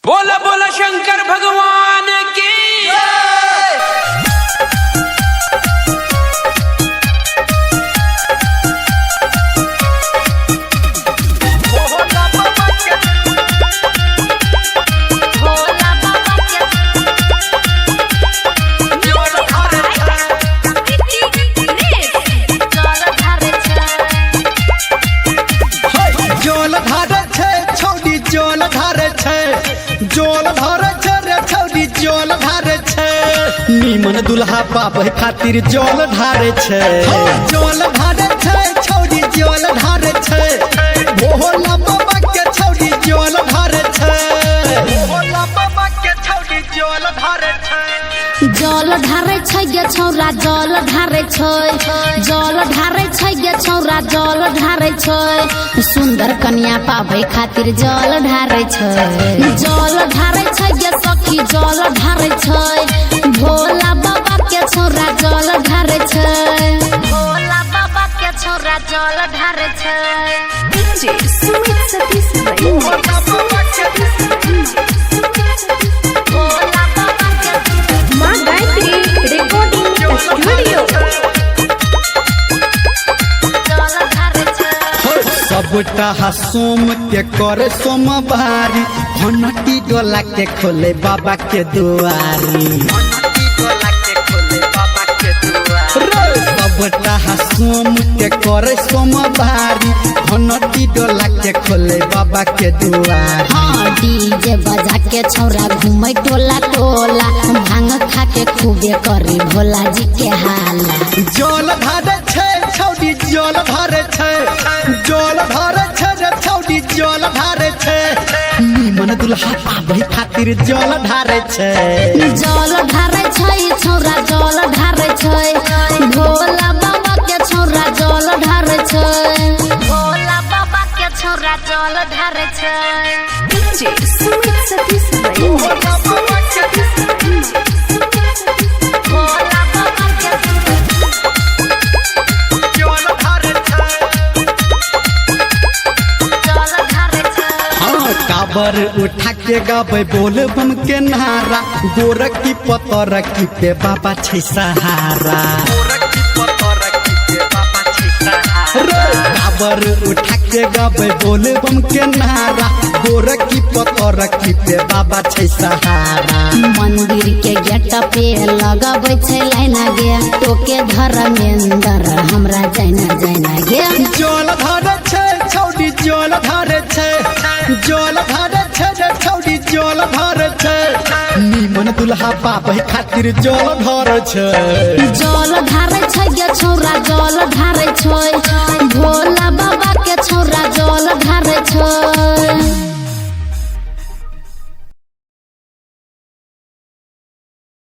बोला बोला शंकर भगवान की निमन दुल्हा पाबै खातिर जल ढारे छै जल ढारे छै छौरी जल ढारे छै भोला बाबा के छौरी जल ढारे छै भोला बाबा के छौरी जल ढारे छै जल ढारे छै गे छौरा जल ढारे छै जल ढारे छै गे छौरा जल ढारे छै सुंदर कन्या पाबै खातिर जल ढारे छै जल ढारे छै गे सखी जल ढारे छै भोला बाबा के छौरा जल ढारे छै भोला बाबा के छौरा जल ढारे छै सुमित सतीश भोला बाबा के भोला बाबा के माँ गायत्री रिकॉर्डिंग स्टूडियो जल ढारे छै सबटा सोम के करे सोमवारी घंटी डोला के खोले बाबा के दुआरी सबटा सोम के करे सोमवारी घंटी डोला के खोले बाबा के दुआरी हाँ डीजे बजा के छौरा घूमे टोला टोला भांग खा के खूबे करी भोला जी के हाला जल धारे छै छौरी जल धारे छै जल धारे छै रे छौरी जल धारे छै निमन दुल्हा पाबै खातिर जल ढारे छै जल ढारे छै छौरा जल ढारे छै भोला बाबा के छौरा जल ढारे छै भोला बाबा के छौरा जल ढारे छै सुमित सतीश भोला बाबा के भोला बाबा के जल ढारे छै जल ढारे छै हाँ काबर उठा के गाबै बोल बम के नारा गोरकी पतरकी पे बाबा छै सहारा काबर उठा के गाबै बोल बम के नारा गोरकी पतरकी पे बाबा छै सहारा मंदिर के गेट पे लगाबै छै लाइन गे तोके धर्मेंद्र हमरा जाना जाना गे जल धारे छै छौरी जल धारे छै जल धारे छै रे छौरी जल धारे छै निमन दुल्हा पाबै खातिर जल धारे छै जल ढारे छै गे छौरा जल ढारे छै